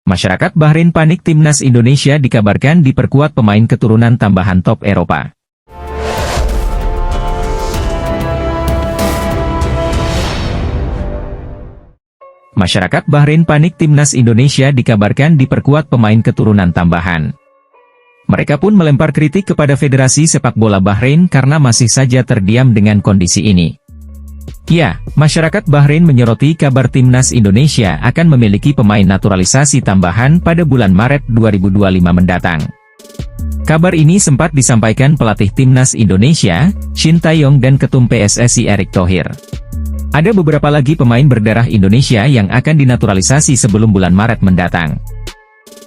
Masyarakat Bahrain panik timnas Indonesia dikabarkan diperkuat pemain keturunan tambahan top Eropa. Masyarakat Bahrain panik timnas Indonesia dikabarkan diperkuat pemain keturunan tambahan. Mereka pun melempar kritik kepada Federasi Sepak Bola Bahrain karena masih saja terdiam dengan kondisi ini. Ya, masyarakat Bahrain menyoroti kabar timnas Indonesia akan memiliki pemain naturalisasi tambahan pada bulan Maret 2025 mendatang. Kabar ini sempat disampaikan pelatih timnas Indonesia, Shin Tae-yong dan Ketum PSSI Erick Thohir. Ada beberapa lagi pemain berdarah Indonesia yang akan dinaturalisasi sebelum bulan Maret mendatang.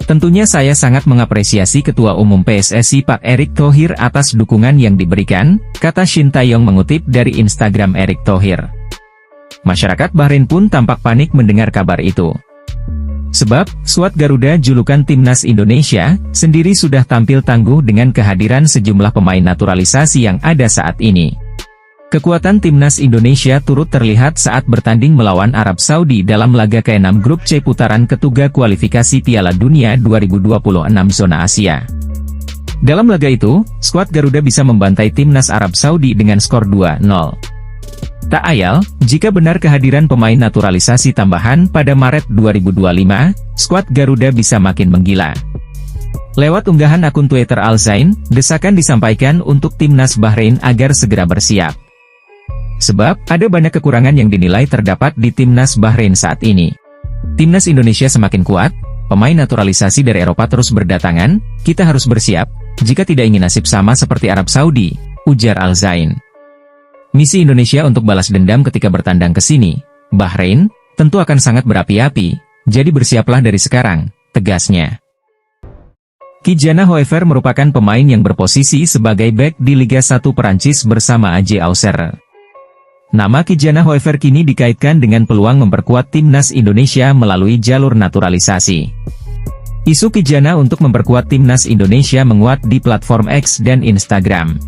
Tentunya saya sangat mengapresiasi Ketua Umum PSSI Pak Erick Thohir atas dukungan yang diberikan, kata Shin Tae-yong mengutip dari Instagram Erick Thohir. Masyarakat Bahrain pun tampak panik mendengar kabar itu. Sebab, skuad Garuda julukan timnas Indonesia, sendiri sudah tampil tangguh dengan kehadiran sejumlah pemain naturalisasi yang ada saat ini. Kekuatan timnas Indonesia turut terlihat saat bertanding melawan Arab Saudi dalam laga ke-6 Grup C putaran ketiga kualifikasi Piala Dunia 2026 zona Asia. Dalam laga itu, skuad Garuda bisa membantai timnas Arab Saudi dengan skor 2-0. Tak ayal, jika benar kehadiran pemain naturalisasi tambahan pada Maret 2025, skuad Garuda bisa makin menggila. Lewat unggahan akun Twitter Al Zain, desakan disampaikan untuk timnas Bahrain agar segera bersiap. Sebab, ada banyak kekurangan yang dinilai terdapat di timnas Bahrain saat ini. Timnas Indonesia semakin kuat, pemain naturalisasi dari Eropa terus berdatangan, kita harus bersiap, jika tidak ingin nasib sama seperti Arab Saudi, ujar Al Zain. Misi Indonesia untuk balas dendam ketika bertandang ke sini, Bahrain, tentu akan sangat berapi-api, jadi bersiaplah dari sekarang, tegasnya. Ki-Jana Hoever merupakan pemain yang berposisi sebagai bek di Liga 1 Perancis bersama AJ Auxerre. Nama Ki-Jana Hoever kini dikaitkan dengan peluang memperkuat timnas Indonesia melalui jalur naturalisasi. Isu Ki-Jana untuk memperkuat timnas Indonesia menguat di platform X dan Instagram.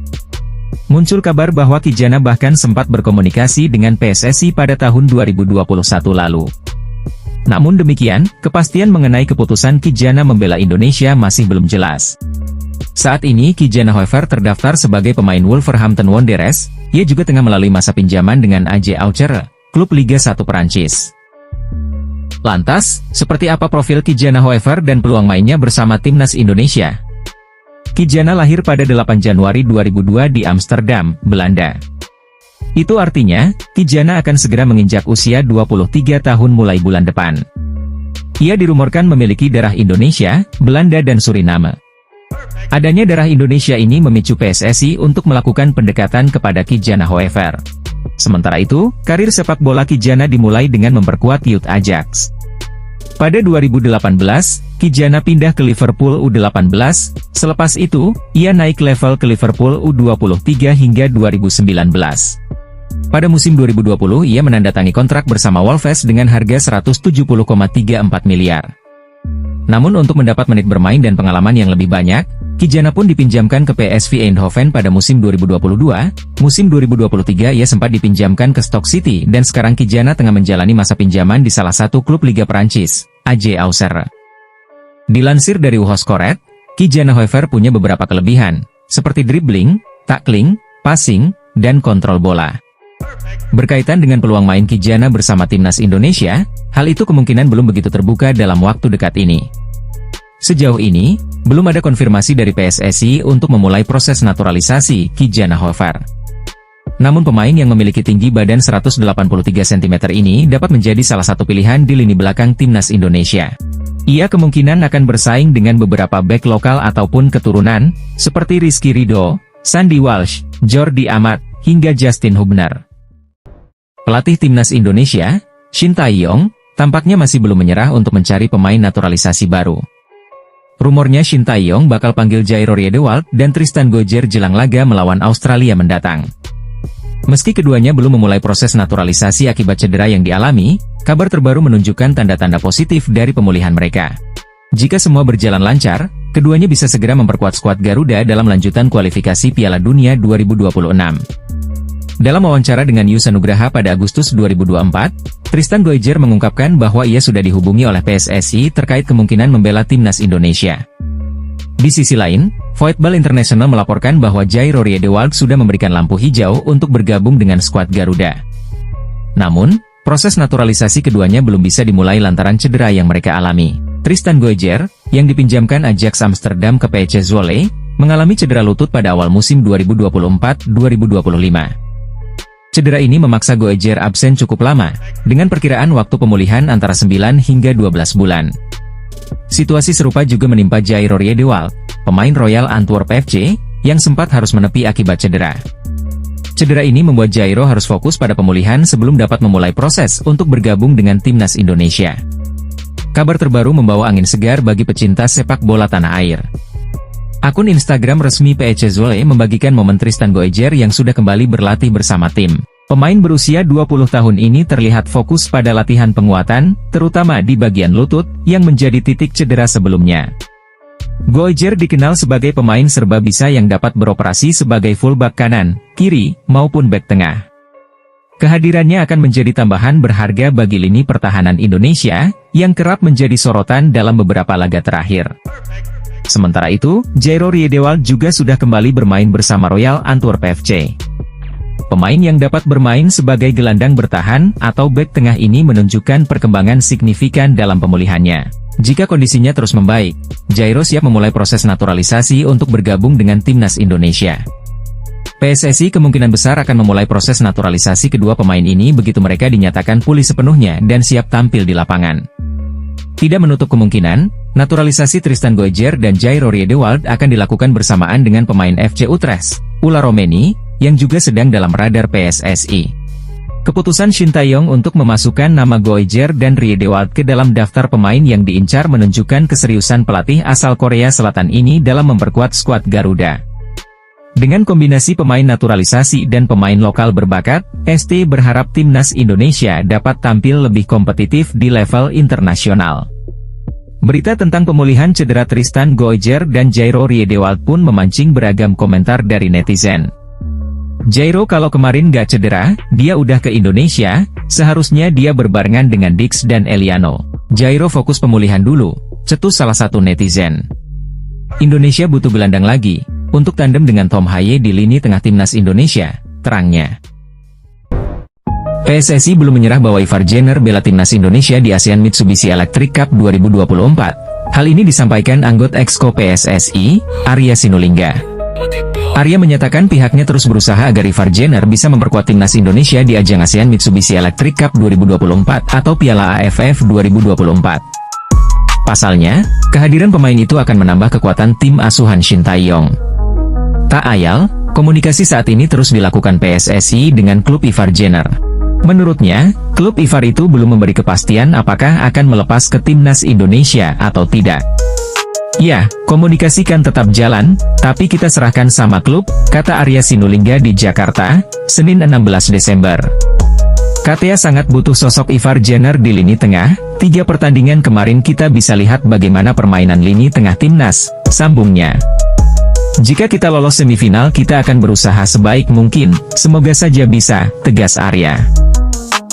Muncul kabar bahwa Ki-Jana bahkan sempat berkomunikasi dengan PSSI pada tahun 2021 lalu. Namun demikian, kepastian mengenai keputusan Ki-Jana membela Indonesia masih belum jelas. Saat ini Ki-Jana Hoever terdaftar sebagai pemain Wolverhampton Wanderers, ia juga tengah melalui masa pinjaman dengan AJ Auxerre, klub Liga 1 Perancis. Lantas, seperti apa profil Ki-Jana Hoever dan peluang mainnya bersama timnas Indonesia? Ki-Jana lahir pada 8 Januari 2002 di Amsterdam, Belanda. Itu artinya, Ki-Jana akan segera menginjak usia 23 tahun mulai bulan depan. Ia dirumorkan memiliki darah Indonesia, Belanda dan Suriname. Adanya darah Indonesia ini memicu PSSI untuk melakukan pendekatan kepada Ki-Jana Hoever. Sementara itu, karir sepak bola Ki-Jana dimulai dengan memperkuat Youth Ajax. Pada 2018, Ki-Jana pindah ke Liverpool U18, selepas itu, ia naik level ke Liverpool U23 hingga 2019. Pada musim 2020 ia menandatangani kontrak bersama Wolves dengan harga 170,34 miliar. Namun untuk mendapat menit bermain dan pengalaman yang lebih banyak, Ki-Jana pun dipinjamkan ke PSV Eindhoven pada musim 2022, musim 2023 ia sempat dipinjamkan ke Stoke City dan sekarang Ki-Jana tengah menjalani masa pinjaman di salah satu klub Liga Perancis, AJ Auxerre. Dilansir dari WhoScored, Ki-Jana Hoever punya beberapa kelebihan, seperti dribbling, tackling, passing, dan kontrol bola. Berkaitan dengan peluang main Ki-Jana bersama timnas Indonesia, hal itu kemungkinan belum begitu terbuka dalam waktu dekat ini. Sejauh ini, belum ada konfirmasi dari PSSI untuk memulai proses naturalisasi Ki-Jana Hoever. Namun pemain yang memiliki tinggi badan 183 cm ini dapat menjadi salah satu pilihan di lini belakang timnas Indonesia. Ia kemungkinan akan bersaing dengan beberapa bek lokal ataupun keturunan, seperti Rizky Ridho, Sandy Walsh, Jordi Amat, hingga Justin Hubner. Pelatih timnas Indonesia, Shin Tae-yong, tampaknya masih belum menyerah untuk mencari pemain naturalisasi baru. Rumornya Shin Tae-yong bakal panggil Jairo Riedewald dan Tristan Gojjer jelang laga melawan Australia mendatang. Meski keduanya belum memulai proses naturalisasi akibat cedera yang dialami, kabar terbaru menunjukkan tanda-tanda positif dari pemulihan mereka. Jika semua berjalan lancar, keduanya bisa segera memperkuat skuad Garuda dalam lanjutan kualifikasi Piala Dunia 2026. Dalam wawancara dengan Yusa Nugraha pada Agustus 2024, Tristan Goijer mengungkapkan bahwa ia sudah dihubungi oleh PSSI terkait kemungkinan membela timnas Indonesia. Di sisi lain, Voetbal International melaporkan bahwa Jairo Riedewald sudah memberikan lampu hijau untuk bergabung dengan skuad Garuda. Namun, proses naturalisasi keduanya belum bisa dimulai lantaran cedera yang mereka alami. Tristan Goijer, yang dipinjamkan Ajax Amsterdam ke PSV Zwolle, mengalami cedera lutut pada awal musim 2024-2025. Cedera ini memaksa Goijer absen cukup lama, dengan perkiraan waktu pemulihan antara 9 hingga 12 bulan. Situasi serupa juga menimpa Jairo Riedewald, pemain Royal Antwerp FC, yang sempat harus menepi akibat cedera. Cedera ini membuat Jairo harus fokus pada pemulihan sebelum dapat memulai proses untuk bergabung dengan timnas Indonesia. Kabar terbaru membawa angin segar bagi pecinta sepak bola tanah air. Akun Instagram resmi PSV Zwolle membagikan momen Tristan Goijer yang sudah kembali berlatih bersama tim. Pemain berusia 20 tahun ini terlihat fokus pada latihan penguatan, terutama di bagian lutut, yang menjadi titik cedera sebelumnya. Goijer dikenal sebagai pemain serba bisa yang dapat beroperasi sebagai fullback kanan, kiri, maupun bek tengah. Kehadirannya akan menjadi tambahan berharga bagi lini pertahanan Indonesia, yang kerap menjadi sorotan dalam beberapa laga terakhir. Sementara itu, Jairo Riedewald juga sudah kembali bermain bersama Royal Antwerp FC. Pemain yang dapat bermain sebagai gelandang bertahan atau bek tengah ini menunjukkan perkembangan signifikan dalam pemulihannya. Jika kondisinya terus membaik, Jairo siap memulai proses naturalisasi untuk bergabung dengan timnas Indonesia. PSSI kemungkinan besar akan memulai proses naturalisasi kedua pemain ini begitu mereka dinyatakan pulih sepenuhnya dan siap tampil di lapangan. Tidak menutup kemungkinan, naturalisasi Tristan Goijer dan Jairo Riedewald akan dilakukan bersamaan dengan pemain FC Utrecht, Ula Romeni, yang juga sedang dalam radar PSSI. Keputusan Shin Tae-yong untuk memasukkan nama Goijer dan Riedewald ke dalam daftar pemain yang diincar menunjukkan keseriusan pelatih asal Korea Selatan ini dalam memperkuat skuad Garuda. Dengan kombinasi pemain naturalisasi dan pemain lokal berbakat, ST berharap timnas Indonesia dapat tampil lebih kompetitif di level internasional. Berita tentang pemulihan cedera Tristan Goijer dan Jairo Riedewald pun memancing beragam komentar dari netizen. Jairo kalau kemarin gak cedera, dia udah ke Indonesia, seharusnya dia berbarengan dengan Dix dan Eliano. Jairo fokus pemulihan dulu, cetus salah satu netizen. Indonesia butuh gelandang lagi, untuk tandem dengan Tom Haye di lini tengah timnas Indonesia, terangnya. PSSI belum menyerah bahwa Ivar Jenner bela timnas Indonesia di ASEAN Mitsubishi Electric Cup 2024. Hal ini disampaikan anggota Exco PSSI, Arya Sinulinga. Arya menyatakan pihaknya terus berusaha agar Ivar Jenner bisa memperkuat timnas Indonesia di ajang ASEAN Mitsubishi Electric Cup 2024 atau Piala AFF 2024. Pasalnya, kehadiran pemain itu akan menambah kekuatan tim asuhan Shin Tae-yong. Tak ayal, komunikasi saat ini terus dilakukan PSSI dengan klub Ivar Jenner. Menurutnya, klub Ivar itu belum memberi kepastian apakah akan melepas ke timnas Indonesia atau tidak. Ya, komunikasi kan tetap jalan, tapi kita serahkan sama klub, kata Arya Sinulinga di Jakarta, Senin 16 Desember. KTA sangat butuh sosok Ivar Jenner di lini tengah, 3 pertandingan kemarin kita bisa lihat bagaimana permainan lini tengah timnas, sambungnya. Jika kita lolos semifinal kita akan berusaha sebaik mungkin, semoga saja bisa, tegas Arya.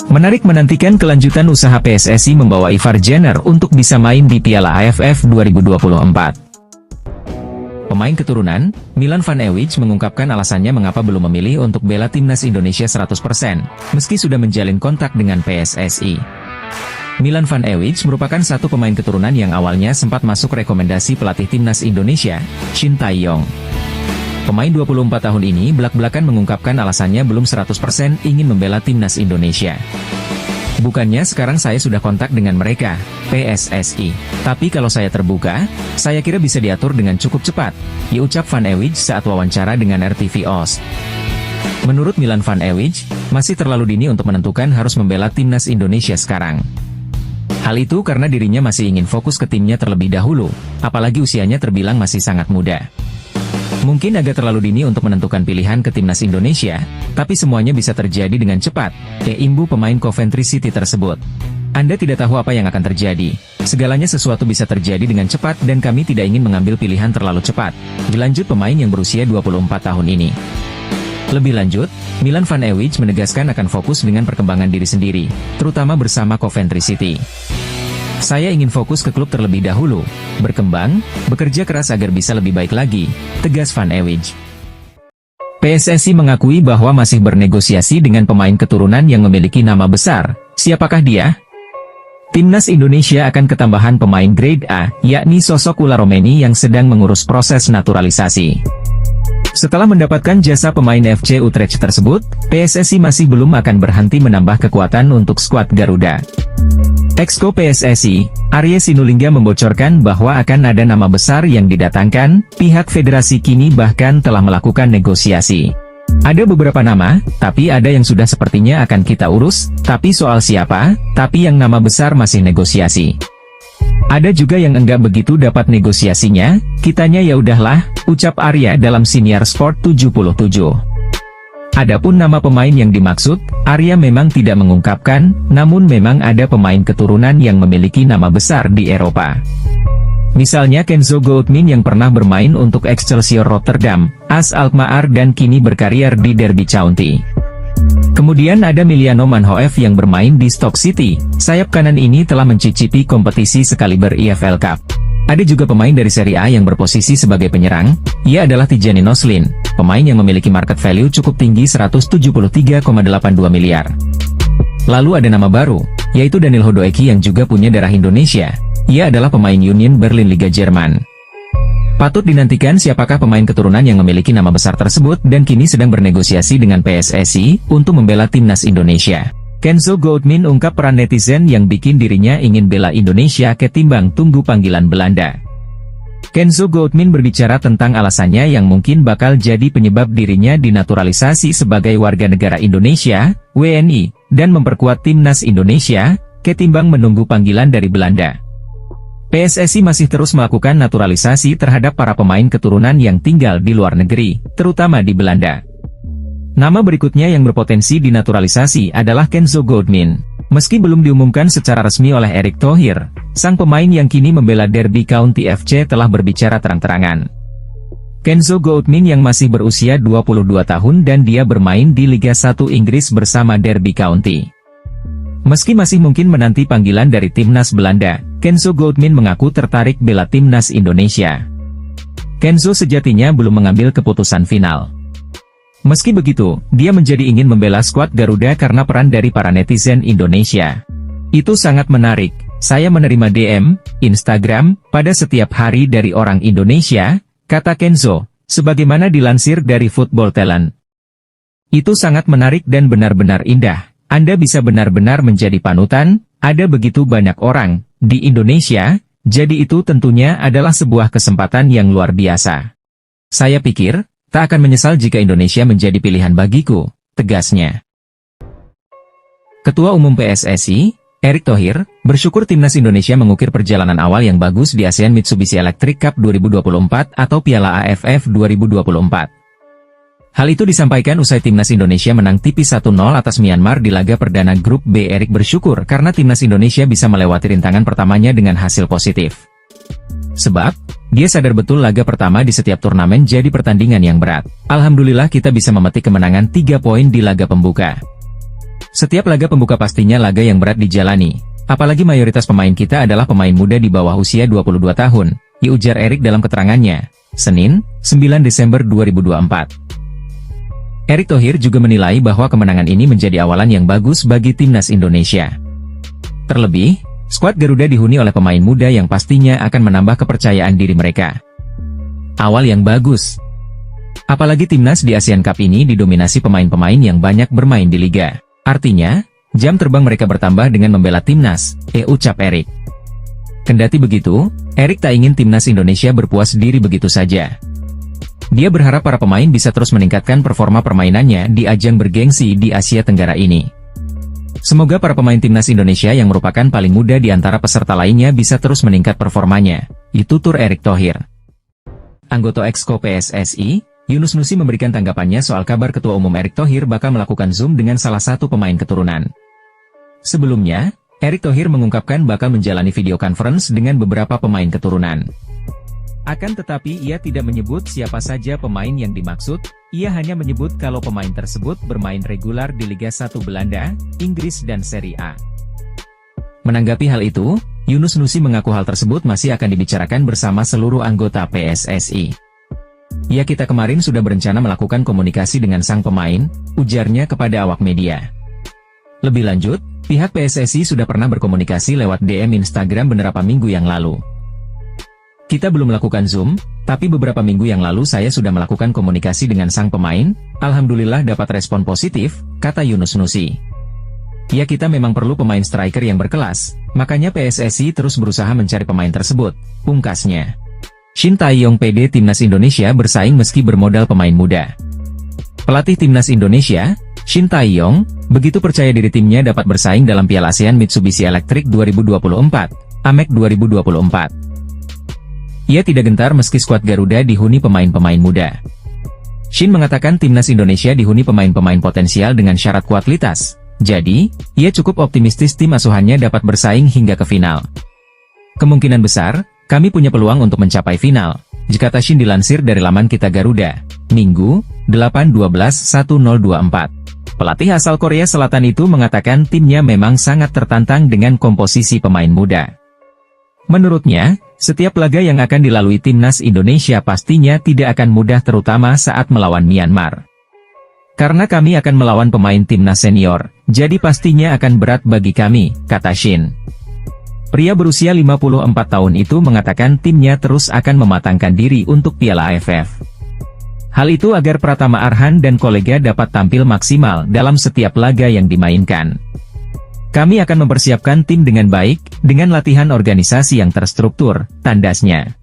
Menarik menantikan kelanjutan usaha PSSI membawa Ivar Jenner untuk bisa main di Piala AFF 2024. Pemain keturunan, Milan Van Ewijk mengungkapkan alasannya mengapa belum memilih untuk bela timnas Indonesia 100%, meski sudah menjalin kontak dengan PSSI. Milan Van Ewijk merupakan satu pemain keturunan yang awalnya sempat masuk rekomendasi pelatih timnas Indonesia, Shin Tae-yong. Pemain 24 tahun ini belak-belakan mengungkapkan alasannya belum 100% ingin membela timnas Indonesia. Bukannya sekarang saya sudah kontak dengan mereka, PSSI. Tapi kalau saya terbuka, saya kira bisa diatur dengan cukup cepat, diucap Van Ewijk saat wawancara dengan RTV Oost. Menurut Milan Van Ewijk, masih terlalu dini untuk menentukan harus membela timnas Indonesia sekarang. Hal itu karena dirinya masih ingin fokus ke timnya terlebih dahulu, apalagi usianya terbilang masih sangat muda. Mungkin agak terlalu dini untuk menentukan pilihan ke timnas Indonesia, tapi semuanya bisa terjadi dengan cepat, imbu pemain Coventry City tersebut. Anda tidak tahu apa yang akan terjadi. Segalanya sesuatu bisa terjadi dengan cepat dan kami tidak ingin mengambil pilihan terlalu cepat, dilanjut pemain yang berusia 24 tahun ini. Lebih lanjut, Milan van Ewijk menegaskan akan fokus dengan perkembangan diri sendiri, terutama bersama Coventry City. Saya ingin fokus ke klub terlebih dahulu, berkembang, bekerja keras agar bisa lebih baik lagi, tegas van Ewijk. PSSI mengakui bahwa masih bernegosiasi dengan pemain keturunan yang memiliki nama besar. Siapakah dia? Timnas Indonesia akan ketambahan pemain grade A, yakni sosok Ula Romeni yang sedang mengurus proses naturalisasi. Setelah mendapatkan jasa pemain FC Utrecht tersebut, PSSI masih belum akan berhenti menambah kekuatan untuk skuad Garuda. Exco PSSI, Arya Sinulinga membocorkan bahwa akan ada nama besar yang didatangkan, pihak federasi kini bahkan telah melakukan negosiasi. Ada beberapa nama, tapi ada yang sudah sepertinya akan kita urus, tapi soal siapa, tapi yang nama besar masih negosiasi. Ada juga yang enggak begitu dapat negosiasinya, kitanya ya udahlah, ucap Arya dalam Siniar Sport 77. Adapun nama pemain yang dimaksud, Arya memang tidak mengungkapkan, namun memang ada pemain keturunan yang memiliki nama besar di Eropa. Misalnya Kenzo Goldmin yang pernah bermain untuk Excelsior Rotterdam, AS Alkmaar dan kini berkarier di Derby County. Kemudian ada Miliano Manhoef yang bermain di Stoke City, sayap kanan ini telah mencicipi kompetisi sekaliber EFL Cup. Ada juga pemain dari Serie A yang berposisi sebagai penyerang, ia adalah Tijani Noslin, pemain yang memiliki market value cukup tinggi 173,82 miliar. Lalu ada nama baru, yaitu Daniel Hodoeki yang juga punya darah Indonesia, ia adalah pemain Union Berlin Liga Jerman. Patut dinantikan siapakah pemain keturunan yang memiliki nama besar tersebut dan kini sedang bernegosiasi dengan PSSI untuk membela timnas Indonesia. Kenzo Goldmin ungkap peran netizen yang bikin dirinya ingin bela Indonesia ketimbang tunggu panggilan Belanda. Kenzo Goldmin berbicara tentang alasannya yang mungkin bakal jadi penyebab dirinya dinaturalisasi sebagai warga negara Indonesia, WNI, dan memperkuat timnas Indonesia, ketimbang menunggu panggilan dari Belanda. PSSI masih terus melakukan naturalisasi terhadap para pemain keturunan yang tinggal di luar negeri, terutama di Belanda. Nama berikutnya yang berpotensi dinaturalisasi adalah Kenzo Goldmin. Meski belum diumumkan secara resmi oleh Erick Thohir, sang pemain yang kini membela Derby County FC telah berbicara terang-terangan. Kenzo Goldmin yang masih berusia 22 tahun dan dia bermain di Liga 1 Inggris bersama Derby County. Meski masih mungkin menanti panggilan dari timnas Belanda, Kenzo Goldmin mengaku tertarik bela timnas Indonesia. Kenzo sejatinya belum mengambil keputusan final. Meski begitu, dia menjadi ingin membela skuad Garuda karena peran dari para netizen Indonesia. Itu sangat menarik, saya menerima DM, Instagram, pada setiap hari dari orang Indonesia, kata Kenzo, sebagaimana dilansir dari Football Talent. Itu sangat menarik dan benar-benar indah. Anda bisa benar-benar menjadi panutan, ada begitu banyak orang di Indonesia, jadi itu tentunya adalah sebuah kesempatan yang luar biasa. Saya pikir, tak akan menyesal jika Indonesia menjadi pilihan bagiku, tegasnya. Ketua Umum PSSI, Erick Thohir, bersyukur timnas Indonesia mengukir perjalanan awal yang bagus di ASEAN Mitsubishi Electric Cup 2024 atau Piala AFF 2024. Hal itu disampaikan usai timnas Indonesia menang tipis 1-0 atas Myanmar di laga perdana Grup B. Erick bersyukur karena timnas Indonesia bisa melewati rintangan pertamanya dengan hasil positif. Sebab, dia sadar betul laga pertama di setiap turnamen jadi pertandingan yang berat. Alhamdulillah kita bisa memetik kemenangan 3 poin di laga pembuka. Setiap laga pembuka pastinya laga yang berat dijalani, apalagi mayoritas pemain kita adalah pemain muda di bawah usia 22 tahun, ujar Erick dalam keterangannya, Senin, 9 Desember 2024. Erick Thohir juga menilai bahwa kemenangan ini menjadi awalan yang bagus bagi timnas Indonesia. Terlebih, skuad Garuda dihuni oleh pemain muda yang pastinya akan menambah kepercayaan diri mereka. Awal yang bagus. Apalagi timnas di ASEAN Cup ini didominasi pemain-pemain yang banyak bermain di liga. Artinya, jam terbang mereka bertambah dengan membela timnas, ucap Erick. Kendati begitu, Erick tak ingin timnas Indonesia berpuas diri begitu saja. Dia berharap para pemain bisa terus meningkatkan performa permainannya di ajang bergengsi di Asia Tenggara ini. Semoga para pemain timnas Indonesia yang merupakan paling muda di antara peserta lainnya bisa terus meningkat performanya, tutur Erick Thohir. Anggota Exco PSSI, Yunus Nusi memberikan tanggapannya soal kabar Ketua Umum Erick Thohir bakal melakukan Zoom dengan salah satu pemain keturunan. Sebelumnya, Erick Thohir mengungkapkan bakal menjalani video conference dengan beberapa pemain keturunan. Akan tetapi ia tidak menyebut siapa saja pemain yang dimaksud, Ia hanya menyebut kalau pemain tersebut bermain reguler di Liga 1 Belanda, Inggris dan Serie A. Menanggapi hal itu, Yunus Nusi mengaku hal tersebut masih akan dibicarakan bersama seluruh anggota PSSI. Ya, kita kemarin sudah berencana melakukan komunikasi dengan sang pemain, ujarnya kepada awak media. Lebih lanjut, pihak PSSI sudah pernah berkomunikasi lewat DM Instagram beberapa minggu yang lalu. Kita belum melakukan Zoom, tapi beberapa minggu yang lalu saya sudah melakukan komunikasi dengan sang pemain, alhamdulillah dapat respon positif, kata Yunus Nusi. Ya, kita memang perlu pemain striker yang berkelas, makanya PSSI terus berusaha mencari pemain tersebut, pungkasnya. Shin Tae-yong PD Timnas Indonesia bersaing meski bermodal pemain muda. Pelatih Timnas Indonesia, Shin Tae-yong, begitu percaya diri timnya dapat bersaing dalam Piala ASEAN Mitsubishi Electric 2024, AMEC 2024. Ia tidak gentar meski skuad Garuda dihuni pemain-pemain muda. Shin mengatakan Timnas Indonesia dihuni pemain-pemain potensial dengan syarat kualitas. Jadi, ia cukup optimistis tim asuhannya dapat bersaing hingga ke final. Kemungkinan besar, kami punya peluang untuk mencapai final, kata Shin dilansir dari laman Kita Garuda, Minggu, 8/12/1024. Pelatih asal Korea Selatan itu mengatakan timnya memang sangat tertantang dengan komposisi pemain muda. Menurutnya, setiap laga yang akan dilalui Timnas Indonesia pastinya tidak akan mudah terutama saat melawan Myanmar. Karena kami akan melawan pemain Timnas senior, jadi pastinya akan berat bagi kami, kata Shin. Pria berusia 54 tahun itu mengatakan timnya terus akan mematangkan diri untuk Piala AFF. Hal itu agar Pratama Arhan dan kolega dapat tampil maksimal dalam setiap laga yang dimainkan. Kami akan mempersiapkan tim dengan baik, dengan latihan organisasi yang terstruktur, tandasnya.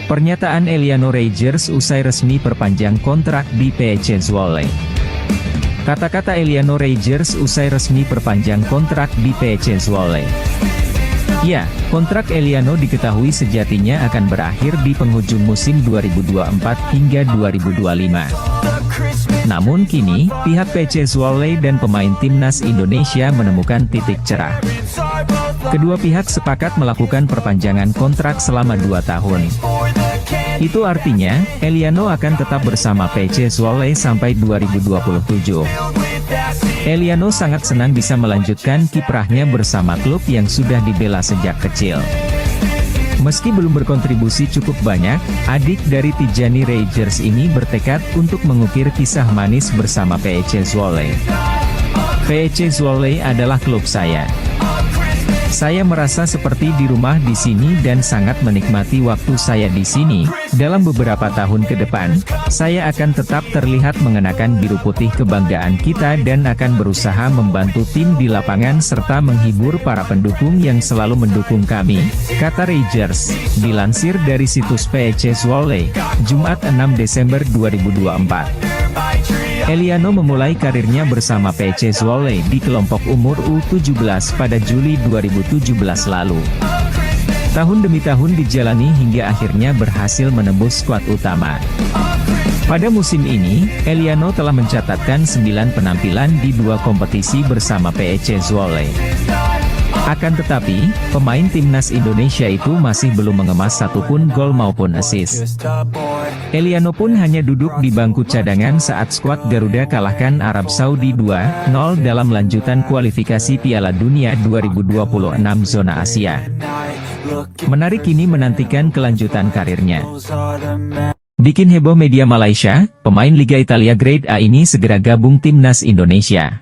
Pernyataan Eliano Rangers usai resmi perpanjang kontrak di PSC Zwolle. Kata-kata Eliano Rangers usai resmi perpanjang kontrak di PSC Zwolle. Ya, kontrak Eliano diketahui sejatinya akan berakhir di penghujung musim 2024 hingga 2025. Namun kini, pihak PSC Zwolle dan pemain Timnas Indonesia menemukan titik cerah. Kedua pihak sepakat melakukan perpanjangan kontrak selama 2 tahun. Itu artinya, Eliano akan tetap bersama PSC Zwolle sampai 2027. Eliano sangat senang bisa melanjutkan kiprahnya bersama klub yang sudah dibela sejak kecil. Meski belum berkontribusi cukup banyak, adik dari Tijani Rangers ini bertekad untuk mengukir kisah manis bersama PSC Zwolle. PSC Zwolle adalah klub saya. Saya merasa seperti di rumah di sini dan sangat menikmati waktu saya di sini. Dalam beberapa tahun ke depan, saya akan tetap terlihat mengenakan biru putih kebanggaan kita dan akan berusaha membantu tim di lapangan serta menghibur para pendukung yang selalu mendukung kami, kata Rangers, dilansir dari situs PSC Zwolle, Jumat 6 Desember 2024. Eliano memulai karirnya bersama PSC Zwolle di kelompok umur U17 pada Juli 2017 lalu. Tahun demi tahun dijalani hingga akhirnya berhasil menembus skuad utama. Pada musim ini, Eliano telah mencatatkan 9 penampilan di 2 kompetisi bersama PSC Zwolle. Akan tetapi, pemain Timnas Indonesia itu masih belum mengemas satupun gol maupun assist. Eliano pun hanya duduk di bangku cadangan saat skuad Garuda kalahkan Arab Saudi 2-0 dalam lanjutan kualifikasi Piala Dunia 2026 zona Asia. Menarik ini menantikan kelanjutan karirnya. Bikin heboh media Malaysia, pemain Liga Italia Grade A ini segera gabung Timnas Indonesia.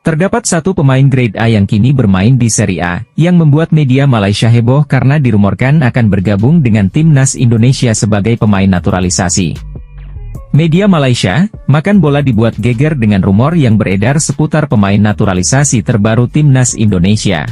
Terdapat satu pemain grade A yang kini bermain di Serie A, yang membuat media Malaysia heboh karena dirumorkan akan bergabung dengan Timnas Indonesia sebagai pemain naturalisasi. Media Malaysia, Makan Bola dibuat geger dengan rumor yang beredar seputar pemain naturalisasi terbaru Timnas Indonesia.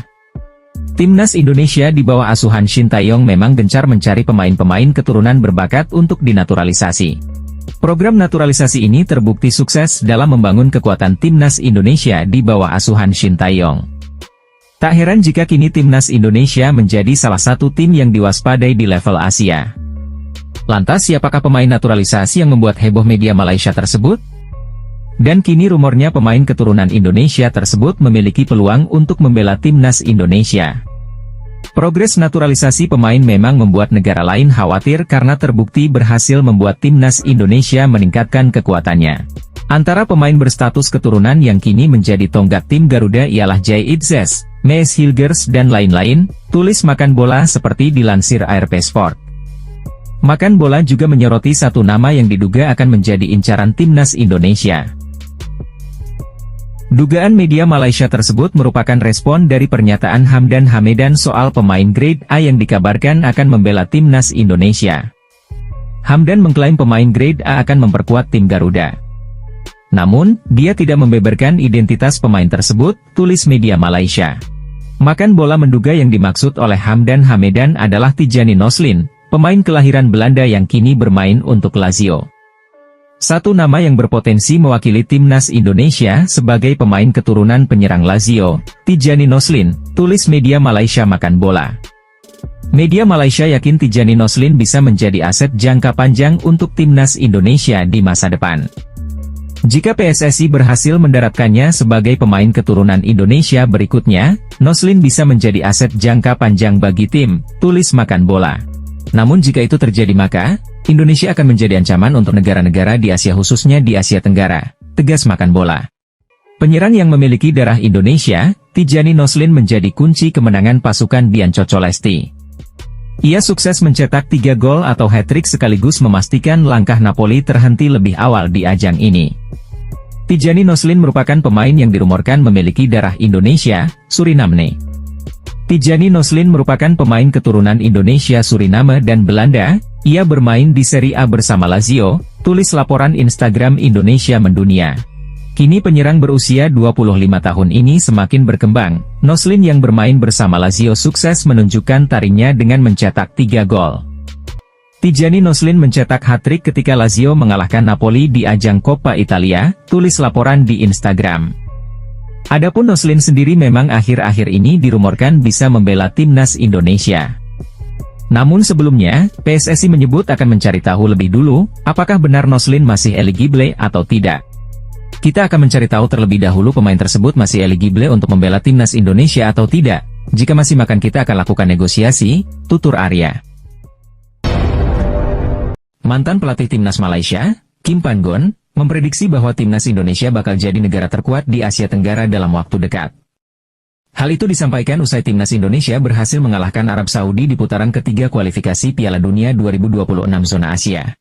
Timnas Indonesia di bawah asuhan Shin Tae-yong memang gencar mencari pemain-pemain keturunan berbakat untuk dinaturalisasi. Program naturalisasi ini terbukti sukses dalam membangun kekuatan Timnas Indonesia di bawah asuhan Shin Tae-yong. Tak heran jika kini Timnas Indonesia menjadi salah satu tim yang diwaspadai di level Asia. Lantas siapakah pemain naturalisasi yang membuat heboh media Malaysia tersebut? Dan kini rumornya pemain keturunan Indonesia tersebut memiliki peluang untuk membela Timnas Indonesia. Progres naturalisasi pemain memang membuat negara lain khawatir karena terbukti berhasil membuat timnas Indonesia meningkatkan kekuatannya. Antara pemain berstatus keturunan yang kini menjadi tonggak tim Garuda ialah Jay Itzes, Mees Hilgers dan lain-lain, tulis Makan Bola seperti dilansir ARP Sport. Makan Bola juga menyoroti satu nama yang diduga akan menjadi incaran timnas Indonesia. Dugaan media Malaysia tersebut merupakan respon dari pernyataan Hamdan Hamedan soal pemain grade A yang dikabarkan akan membela timnas Indonesia. Hamdan mengklaim pemain grade A akan memperkuat tim Garuda. Namun, dia tidak membeberkan identitas pemain tersebut, tulis media Malaysia. Makan Bola menduga yang dimaksud oleh Hamdan Hamedan adalah Tijani Noslin, pemain kelahiran Belanda yang kini bermain untuk Lazio. Satu nama yang berpotensi mewakili timnas Indonesia sebagai pemain keturunan penyerang Lazio, Tijani Noslin, tulis media Malaysia Makan Bola. Media Malaysia yakin Tijani Noslin bisa menjadi aset jangka panjang untuk timnas Indonesia di masa depan. Jika PSSI berhasil mendaratkannya sebagai pemain keturunan Indonesia berikutnya, Noslin bisa menjadi aset jangka panjang bagi tim, tulis Makan Bola. Namun jika itu terjadi maka, Indonesia akan menjadi ancaman untuk negara-negara di Asia khususnya di Asia Tenggara, tegas Makan Bola. Penyerang yang memiliki darah Indonesia, Tijani Noslin menjadi kunci kemenangan pasukan Bian Cocolesti. Ia sukses mencetak 3 gol atau hat-trick sekaligus memastikan langkah Napoli terhenti lebih awal di ajang ini. Tijani Noslin merupakan pemain yang dirumorkan memiliki darah Indonesia, Suriname. Tijani Noslin merupakan pemain keturunan Indonesia, Suriname dan Belanda. Ia bermain di Serie A bersama Lazio, tulis laporan Instagram Indonesia Mendunia. Kini penyerang berusia 25 tahun ini semakin berkembang. Noslin yang bermain bersama Lazio sukses menunjukkan taringnya dengan mencetak 3 gol. Tijani Noslin mencetak hat-trick ketika Lazio mengalahkan Napoli di ajang Coppa Italia, tulis laporan di Instagram. Adapun Noslin sendiri memang akhir-akhir ini dirumorkan bisa membela timnas Indonesia. Namun sebelumnya, PSSI menyebut akan mencari tahu lebih dulu, apakah benar Noslin masih eligible atau tidak. Kita akan mencari tahu terlebih dahulu pemain tersebut masih eligible untuk membela timnas Indonesia atau tidak. Jika masih makan kita akan lakukan negosiasi, tutur Arya. Mantan pelatih timnas Malaysia, Kim Pan-gon, memprediksi bahwa timnas Indonesia bakal jadi negara terkuat di Asia Tenggara dalam waktu dekat. Hal itu disampaikan usai timnas Indonesia berhasil mengalahkan Arab Saudi di putaran ketiga kualifikasi Piala Dunia 2026 zona Asia.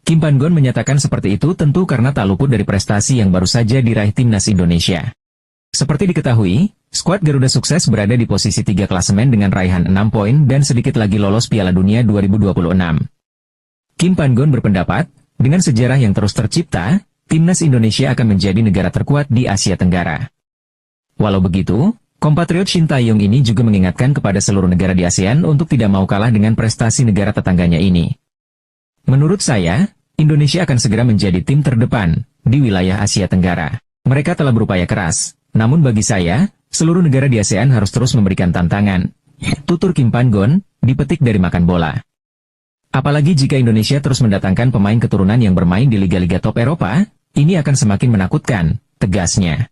Kim Pan-gon menyatakan seperti itu tentu karena tak luput dari prestasi yang baru saja diraih timnas Indonesia. Seperti diketahui, skuad Garuda sukses berada di posisi 3 klasemen dengan raihan 6 poin dan sedikit lagi lolos Piala Dunia 2026. Kim Pan-gon berpendapat, dengan sejarah yang terus tercipta, timnas Indonesia akan menjadi negara terkuat di Asia Tenggara. Walau begitu, kompatriot Shin Tae-yong ini juga mengingatkan kepada seluruh negara di ASEAN untuk tidak mau kalah dengan prestasi negara tetangganya ini. Menurut saya, Indonesia akan segera menjadi tim terdepan di wilayah Asia Tenggara. Mereka telah berupaya keras, namun bagi saya, seluruh negara di ASEAN harus terus memberikan tantangan. Tutur Kim Pan-gon, dipetik dari Makan Bola. Apalagi jika Indonesia terus mendatangkan pemain keturunan yang bermain di liga-liga top Eropa, ini akan semakin menakutkan, tegasnya.